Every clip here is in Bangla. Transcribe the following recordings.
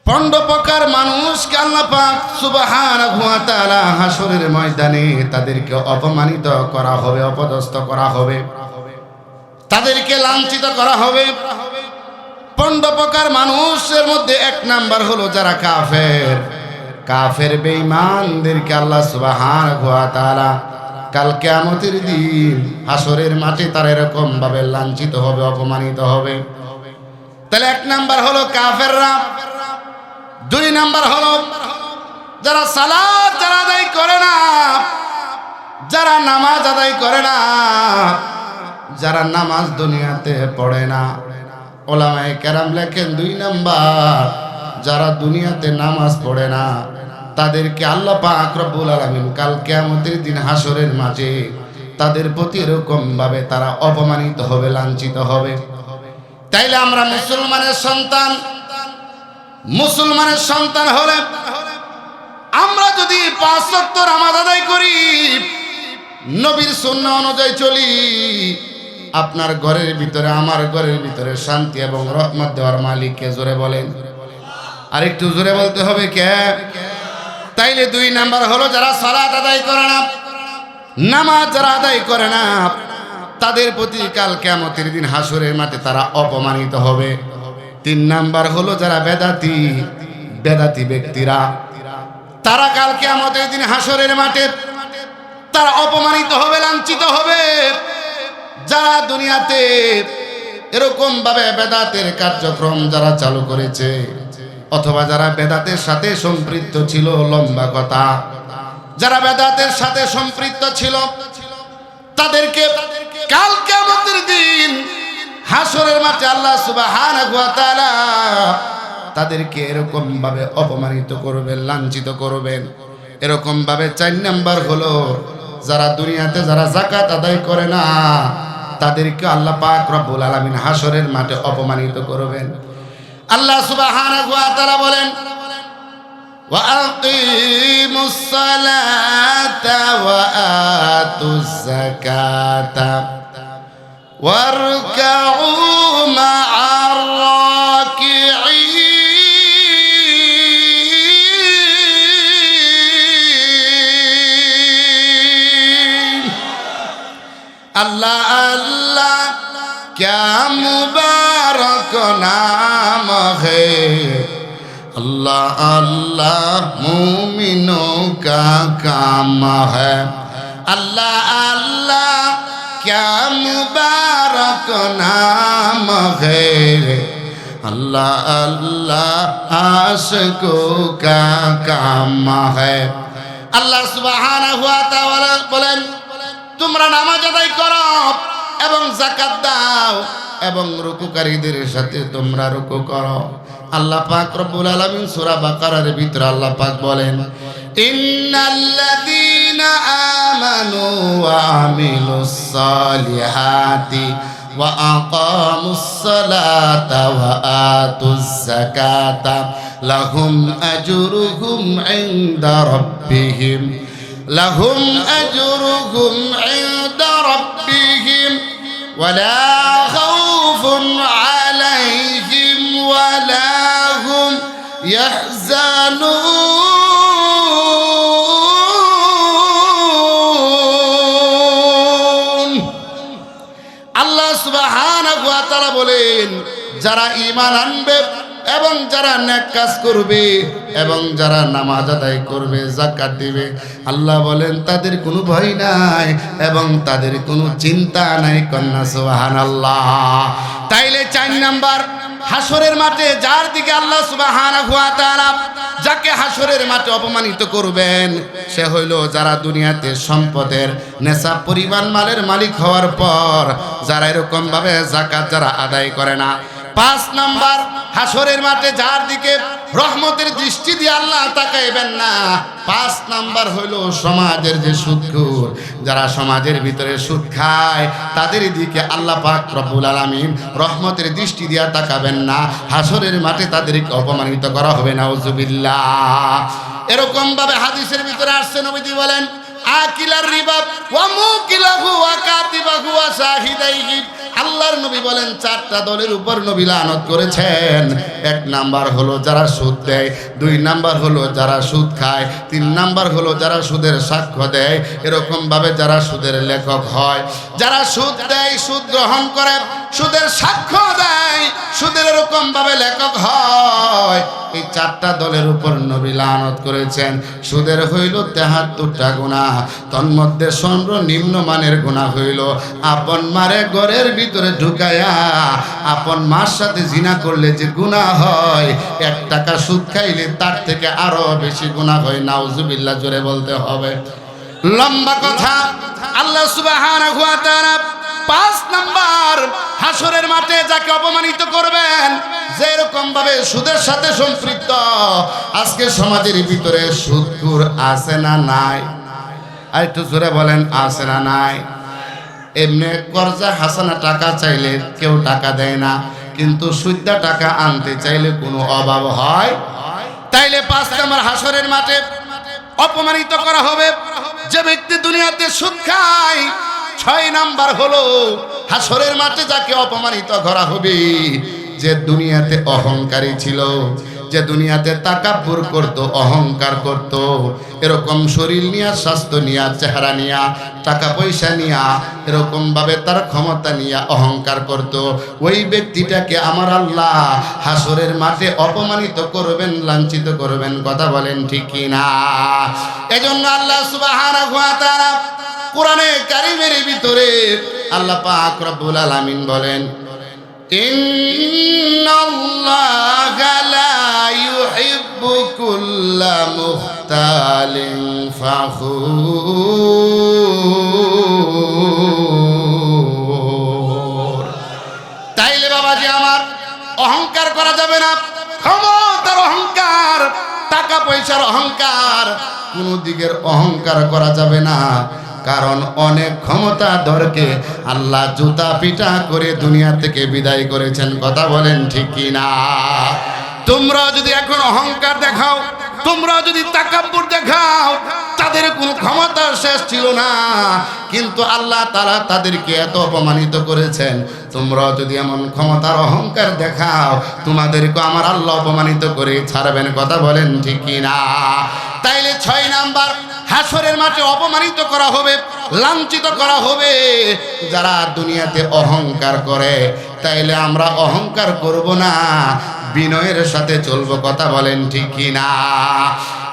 পণ্ড প্রকার মানুষকে আল্লাহ পাক সুবহানাহু ওয়া তাআলা হাসরের ময়দানে তাদেরকে অপমানিত করা হবে, অপদস্থ করা হবে, তাদেরকে লাঞ্ছিত করা হবে। পণ্ড প্রকার মানুষের মধ্যে এক নাম্বার হলো যারা কাফের, কাফের বেঈমানদেরকে আল্লাহ সুবহানাহু ওয়া তাআলা কাল কিয়ামতের দিন হাসরের মাঠে তারা এরকম ভাবে লাঞ্ছিত হবে, অপমানিত হবে। তাহলে এক নাম্বার হলো কাফেররা, দুই নাম্বার হলো যারা সালাত যারা আদায় করে না, যারা নামাজ আদায় করে না, যারা নামাজ দুনিয়াতে পড়ে না। ওলামায়ে কেরাম লেখেন দুই নাম্বার যারা দুনিয়াতে নামাজ পড়ে না তাদেরকে আল্লাহ পাক রব্বুল আলামিন কাল কিয়ামতের দিন হাসরের মাঠে তাদের প্রতি এরকম ভাবে তারা অপমানিত হবে, লাঞ্ছিত হবে। তাইলে আমরা মুসলমানের সন্তান হলে আমরা যদি 5 ওয়াক্ত নামাজ আদায় করি, নবীর সুন্নাহ অনুযায়ী চলি, আপনার ঘরের ভিতরে আমার ঘরের ভিতরে শান্তি এবং রহমত দেওয়ার মালিক কে? জোরে বলেন, আর একটু জোরে বলতে হবে কে? তাইলে দুই নাম্বার হলো যারা সালাত আদায় করে না, নামাজ যারা আদায় করে না, তাদের প্রতি কাল কিয়ামতের দিন হাসরের মাঠে তারা অপমানিত হবে। তিন নাম্বার হলো যারা বেদাতি ব্যক্তিরা, তারা কাল কিয়ামতের দিন হাসরের মাঠে তারা অপমানিত হবে, লাঞ্ছিত হবে। যারা দুনিয়াতে এরকম ভাবে বেদাতের কার্যক্রম যারা চালু করেছে অথবা যারা বেদাতের সাথে সম্পৃক্ত ছিল, লম্বা কথা, যারা বেদাতের সাথে সম্পৃক্ত ছিল তাদেরকে কাল কিয়ামতের দিন হাসরের মাঠে আল্লাহ সুবহানাহু ওয়া তাআলা তাদেরকে এরকম ভাবে অপমানিত করবেন, লাঞ্ছিত করবেন। এরকম ভাবে 4 নাম্বার হলো যারা দুনিয়াতে যারা যাকাত আদায় করে না তাদেরকে আল্লাহ পাক রব্বুল আলামিন হাসরের মাঠে অপমানিত করবেন। আল্লাহ সুবহানাহু ওয়া তাআলা বলেন, ওয়া আকিমুস সালাতা ওয়া আতুজ যাকাতা ওয়ারকাউ মা'আর রাকিঈন। আল্লাহ আল্লাহ क्या मुबारक नाम है, अल्लाह अल्लाह मोमिनों का काम है। अल्लाह अल्लाह क्या मुबारक नाम है, अल्लाह अल्लाह आशिकों का काम है। अल्लाह सुब्हानाहु वा ताआला बोलेन, তোমরা নামাজ আদায় করো এবং যাকাত দাও এবং রুকুকারীদের সাথে তোমরা রুকু করো। আল্লাহ পাক রব্বুল আলামিন সূরা বাকারার ভিতরে আল্লাহ পাক বলেন, ইন্নাল্লাযীনা আমানু ওয়া আমিলুস সালিহাতি ওয়া আকামুস সালাতা ওয়া আতুজ যাকাতা লাহুম আজরুহুম ইনদা রাব্বিহিম, লাহুম আজরুহুম ইনদা রাব্বিহিম ولا خوف عليهم ولا هم يحزنون। আল্লাহ সুবহানাহু ওয়া তাআলা বলেন, যারা ঈমান আনবে এবং যারা নেক কাজ করবে এবং যারা নামাজ আদায় করবে, যাকাত দিবে, আল্লাহ বলেন তাদের কোনো ভয় নাই এবং তাদের কোনো চিন্তা নাই। কন্যা সুবহানাল্লাহ। তাইলে 4 নাম্বার হাসরের মাঠে যার দিকে আল্লাহ সুবহানাহু ওয়া তাআলা যাকে হাসরের মাঠে অপমানিত করবেন সে হইল যারা দুনিয়াতে সম্পদের নেশা পরিমাণ মালের মালিক হওয়ার পর যারা এরকম ভাবে যাকাত যারা আদায় করে না। 5 নাম্বার হাসরের মাঠে যার দিকে রহমতের দৃষ্টি দিয়ে আল্লাহ তাকাইবেন না। 5 নাম্বার হইল সমাজের যে সুদখোর, যারা সমাজের ভিতরে সুদ খায় তাদের দিকে আল্লাহ পাক রব্বুল আলামিন রহমতের দৃষ্টি দিয়ে তাকাবেন না। হাসরের মাঠে তাদেরকে অপমানিত করা হবে, নাউজুবিল্লাহ। এরকম ভাবে হাদিসের ভিতরে আসছে, নবীজি বলেন, আকিলার রিবা ওয়া মুকিলাহু ওয়া কাতিবাহু ওয়া শাহিদাইহি আল্লাহর নবী বলেন চারটা দলের উপর নবী লানত করেছেন। এক নাম্বার হলো যারা সুদ দেয়, দুই নাম্বার হলো যারা সুদ খায়, তিন নাম্বার হলো যারা সুদের সাক্ষ্য দেয়, এরকম ভাবে যারা সুদের লেখক হয়, যারা সুদ দেয়, সুদ গ্রহণ করে, সুদের সাক্ষ্য দেয়, সুদের এরকম ভাবে লেখক হয়, এই চারটা দলের উপর নবী লানত করেছেন। সুদের হইল 73টা গুনাহ, তন্মধ্যে সর্বনিম্ন মানের গুনাহ হইল আপন মারে ঘরের ভিতরে ঢুকায়া আপন মার সাথে জিনা করলে যে গুনাহ হয়, 1 টাকা সুদ খাইলে তার থেকে আরো বেশি গুনাহ হয়। নাউজুবিল্লাহ, জোরে বলতে হবে। লম্বা কথা, আল্লাহ সুবহানাহু ওয়া তাআলা 5 নাম্বার হাসরের মাঠে যাকে অপমানিত করবেন, যেরকম ভাবে সুদের সাথে সম্পৃক্ত। আজকে সমাজের ভিতরে সুদখোর আছে না নাই? আর একটু জোরে বলেন, আছে না নাই? এমনি কর্জা হাসানা টাকা চাইলে কেউ টাকা দেয় না, কিন্তু সুদা টাকা আনতে চাইলে কোনো অভাব হয়? তাইলে 5 নাম্বার হাসরের মাঠে অপমানিত করা হবে যে ব্যক্তি দুনিয়াতে সুদ খায়। 6 নাম্বার হলো হাসরের মাঠে যাকে অপমানিত করা হবে, যে দুনিয়াতে অহংকারী ছিল, যে দুনিয়াতে তাকাব্বুর করত, অহংকার করত, এরকম শরীর নিয়া, স্বাস্থ্য নিয়া, চেহারা নিয়া, টাকা পয়সা নিয়া, এরকম ভাবে তার ক্ষমতা নিয়া অহংকার করত, ওই ব্যক্তিটাকে আমার আল্লাহ হাসরের মাঠে অপমানিত করবেন, লাঞ্ছিত করবেন। কথা বলেন ঠিক কি না? এজন্য আল্লাহ সুবহানাহু ওয়া তাআলা কোরআনে কারীমের ভিতরে আল্লাহ পাক রব্বুল আলামিন বলেন, ইন্নাল্লাহা লা ইউহিব্বু কুল্লা মুখতালিন ফাখুর। তাইলে বাবাজি আমার, অহংকার করা যাবে না। ক্ষমতার অহংকার, টাকা পয়সার অহংকার, কোন দিকের অহংকার করা যাবে না। কারণ অনেক ক্ষমতাধরকে আল্লাহ জুতা পিটা করে দুনিয়া থেকে বিদায় করেছেন। কথা বলেন ঠিক কি না? তোমরা যদি এখন অহংকার দেখাও, তোমরা যদি তাকাব্বুর দেখাও, তাদের কোনো ক্ষমতা শেষ ছিল না, কিন্তু আল্লাহ তাআলা তাদেরকে এত অপমানিত করেছেন। তোমরা যদি এমন ক্ষমতার অহংকার দেখাও, তোমাদেরকে আমার আল্লাহ অপমানিত করে ছাড়বেন। কথা বলেন ঠিক কি না? তাইলে 6 নাম্বার হাসরের মাঠে অপমানিত করা হবে, লাঞ্ছিত করা হবে যারা দুনিয়াতে অহংকার করে। তাইলে আমরা অহংকার করব না, বিনয়ের সাথে চলবো। কথা বলেন ঠিক কি না?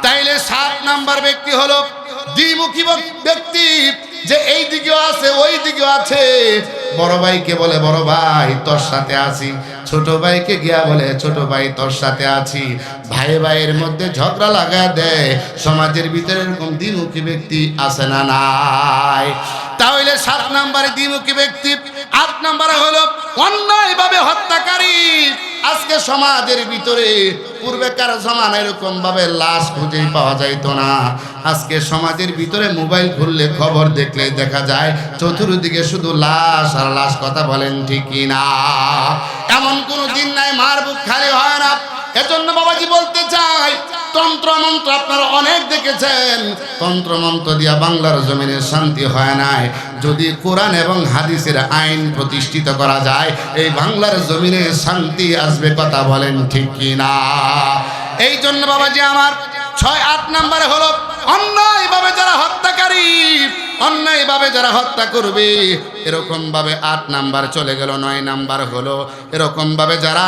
তাইলে 7 নাম্বার ব্যক্তি হলো দ্বিমুখী ব্যক্তি, যে এই দিকেও আছে, ওই দিকেও আছে। বড় ভাইকে বলে বড় ভাই তোর সাথে আছি, ছোট ভাইকে গিয়া বলে ছোট ভাই তোর সাথে আছি। ভাই ভাইয়ের মধ্যে ঝগড়া লাগা দেয়। সমাজের ভিতরে এরকম দ্বিমুখী ব্যক্তি আছে না নাই? তাহলে 7 নম্বরে দ্বিমুখী ব্যক্তি। 8 নম্বরে হলো অন্যায়ভাবে হত্যাকারী। আজকে সমাজের ভিতরে, পূর্বেকার জমানায় এরকম ভাবে লাশ খুঁজেই পাওয়া যাইতো না। আজকে সমাজের ভিতরে মোবাইল খুললে, খবর দেখলে দেখা যায় চতুর্দিকে শুধু লাশ আর লাশ। কথা বলেন ঠিক কি না? এমন কোনো দিন নাই মার বুক খালি হয় না। এজন্য বাবাজি বলতে চাই, তন্ত্র মন্ত্র আপনারা অনেক দেখেছেন, তন্ত্র মন্ত্র দিয়া বাংলার জমিনে শান্তি হয় নাই। যদি কোরআন এবং হাদিসের আইন প্রতিষ্ঠিত করা যায়, এই বাংলার জমিনে শান্তি আসবে। কথা বলেন ঠিক কি না? এই জন্য বাবাজি আমার 6-8 নম্বরে হলো অন্যায়ভাবে যারা হত্যাকারী, অন্যায়ভাবে যারা হত্যা করবে, এরকম ভাবে 8 নাম্বার চলে গেল। 9 নাম্বার হলো এরকম ভাবে যারা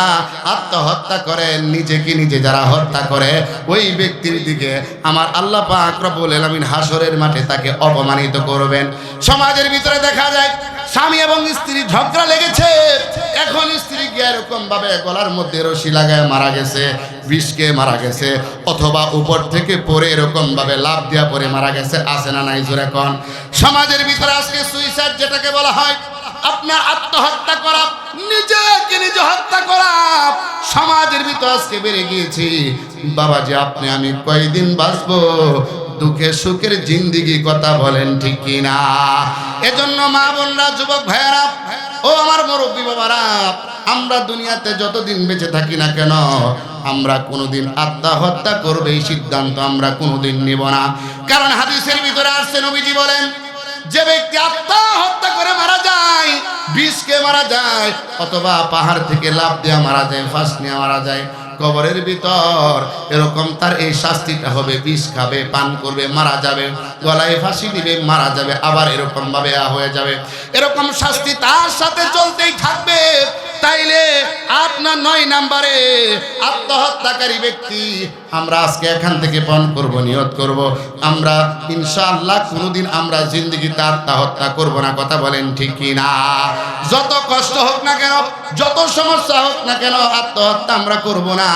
আত্মহত্যা করে, নিজেকে নিজে যারা হত্যা করে, ওই ব্যক্তির দিকে আমার আল্লাহ পাক রব্বুল আলামিন হাসরের মাঠে তাকে অপমানিত করবেন। সমাজের ভিতরে দেখা যায় স্বামী এবং স্ত্রী ঝগড়া লেগেছে, এখন স্ত্রী গিয়ে এরকম ভাবে গলার মধ্যে রশি লাগায় মারা গেছে, বিষকে মারা গেছে, অথবা উপর থেকে পড়ে এরকম ভাবে লাফ দিয়া পড়ে মারা গেছে। আছে না নাই? জোরে কোন? সমাজের ভিতরে আজকে সুইসাইড যেটাকে বলা হয়, আপনার আত্মহত্যা করা, নিজেকে নিজে হত্যা করা, সমাজের ভিতর আজকে বেড়ে গিয়েছে। বাবাজি আপনি আমি কয়দিন বাঁচবো? দুঃখে সুখের জিন্দিগি। কথা বলেন ঠিক কি না? এজন্য মা বোনরা, যুবক ভাইয়েরা, ও আমার মুরব্বী বাবারা, আমরা দুনিয়াতে যতদিন বেঁচে থাকি না কেন, আমরা কোনোদিন আত্মহত্যা করবে এই সিদ্ধান্ত আমরা কোনোদিন নেব না। কারণ হাদিসের ভিতরে আসছে, নবীজি বলেন যে ব্যক্তি আত্মহত্যা করে মারা যায়, বিষকে মারা যায়, অথবা পাহাড় থেকে লাফ দিয়ে মারা যায়, ফাঁস নিয়ে মারা যায়, কবরের ভিতর এরকম তার এই শাস্তিটা হবে। বিষ খাবে, পান করবে, মারা যাবে, গলায় ফাঁসি দিবে, মারা যাবে, আবার এরকম ভাবে হয়ে যাবে। এরকম শাস্তি তার সাথে চলতেই থাকবে। তাইলে আপনার 9 নম্বরে আত্মহত্যাকারী ব্যক্তি, আমরা আজকে এখান থেকে পান করব, নিয়ত করব, আমরা ইনশাআল্লাহ কোনোদিন আমরা জিন্দগিতে আত্মহত্যা করব না। কথা বলেন ঠিক কি না? যত কষ্ট হোক না কেন, যত সমস্যা হোক না কেন, আত্মহত্যা আমরা করব না।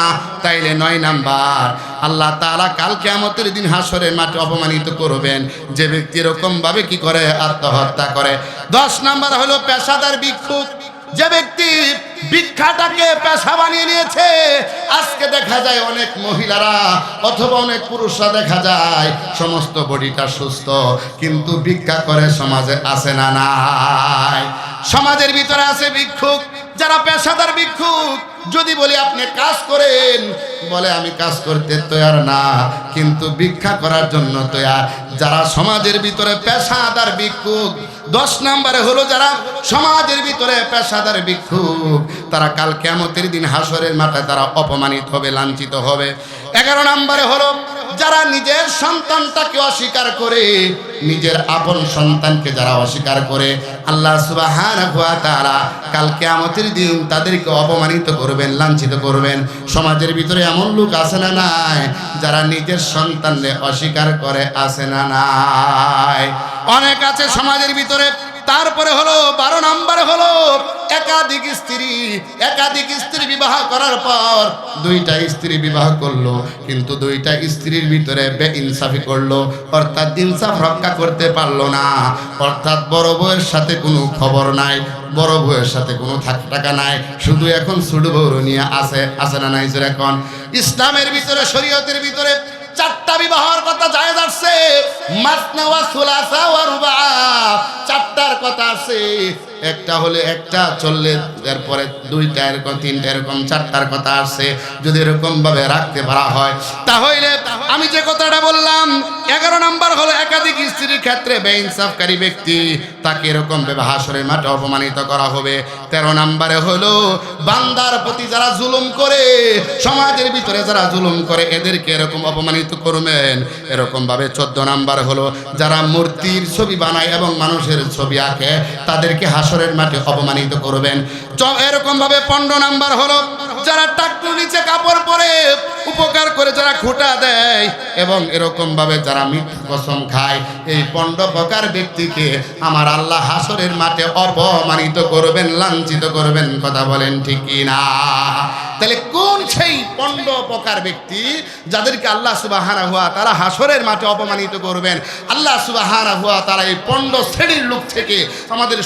তাইলে 9 নাম্বার, আল্লাহ তাআলা কাল কিয়ামতের দিন হাসরের মাঠে অপমানিত করবেন যে ব্যক্তি এরকম ভাবে কি করে, আত্মহত্যা করে। 10 নাম্বার হলো পেশাদার ভিক্ষুক। যে ব্যক্তি ভিক্ষাটাকে পেশা বানিয়ে নিয়েছে। আজকে দেখা যায় অনেক মহিলারা অথবা অনেক পুরুষরা দেখা যায় সমস্ত বডিটা সুস্থ, কিন্তু ভিক্ষা করে সমাজে আছে না নাই? সমাজের ভিতরে আছে ভিক্ষুক, যারা পেশাদার ভিক্ষুক। যদি বলি আপনি কাজ করেন, বলে আমি কাজ করতে তৈয়ার না, কিন্তু ভিক্ষা করার জন্য তৈয়ার। যারা সমাজের ভিতরে পেশাদার ভিক্ষুক, 10 নম্বরে হলো যারা সমাজের ভিতরে পেশাদার ভিক্ষুক, তারা কাল কিয়ামতের দিন হাসরের মাঠে তারা অপমানিত হবে, লাঞ্ছিত হবে। 11 নম্বরে হলো যারা নিজের সন্তানটাকে অস্বীকার করে, নিজের আপন সন্তানকে যারা অস্বীকার করে, আল্লাহ সুবহানাহু ওয়া তাআলা কাল কিয়ামতের দিন তাদেরকে অপমানিত করবেন, লাঞ্ছিত করবেন। সমাজের ভিতরে এমন লোক আছে না নাই যারা নিজের সন্তানকে অস্বীকার করে? আছে না নাই? অনেক আছে সমাজের ভিতরে। তারপরে হলো 12 নম্বরে হলো একাধিক স্ত্রী বিবাহ করার পর 2টা স্ত্রী বিবাহ করলো, কিন্তু 2টা স্ত্রীর ভিতরে বেইনসাফি করলো, অর্থাৎ ইনসাফ রক্ষা করতে পারলো না। অর্থাৎ বড় বউয়ের সাথে কোনো খবর নাই, বড় বউয়ের সাথে কোনো টাকা নাই, শুধু এখন ছোট বউ নিয়ে আছে না নাই? এখন ইসলামের ভিতরে, শরীয়তের ভিতরে 4টা বিবাহের কথা জায়েজ আছে। মাসনা ওয়া সুলাসা ওয়া রুবা, 4টার কথা আছে। একটা হলে একটা চললে, এরপরে 2টা, এরকম 3টা, এরকম 4টার কথা আছে। যদি এরকম ভাবে রাখতে পারা হয়, তাহলে আমি যে কথাটা বললাম, 11 নম্বর হলো একাধিক স্ত্রীর ক্ষেত্রে বেইনসাফকারী ব্যক্তি, তাকে এরকম ভাবে হাসরের মাঠে অপমানিত করা হবে। 13 নম্বরে হলো বান্দার প্রতি যারা জুলুম করে, সমাজের ভিতরে যারা জুলুম করে, এদেরকে এরকম অপমানিত করবেন। এরকম ভাবে 14 নম্বর হলো যারা মূর্তির ছবি বানায় এবং মানুষের ছবি আঁকে, তাদেরকে হাসরের মাঠে অপমানিত করবেন। এরকম ভাবে 15 নম্বর হলো যারা টাকটুর নিচে কাপড় পরে উপকার করে, যারা খোঁটা দেয় এবং এরকম ভাবে যারা মিথ্যা কসম খায়, এই 15 প্রকার ব্যক্তিকে আমার আল্লাহ হাসরের মাঠে অপমানিত করবেন, লাঞ্ছিত করবেন। কথা বলেন ঠিক কি না? তাহলে কোন সেই 15 প্রকার ব্যক্তি যাদেরকে আল্লাহ সুবহানাহু ওয়া তাআলা হাসরের মাঠে অপমানিত করবেন? আল্লাহ সুবহানাহু ওয়া তাআলা এই 15 শ্রেণীর লোক থেকে আমাদের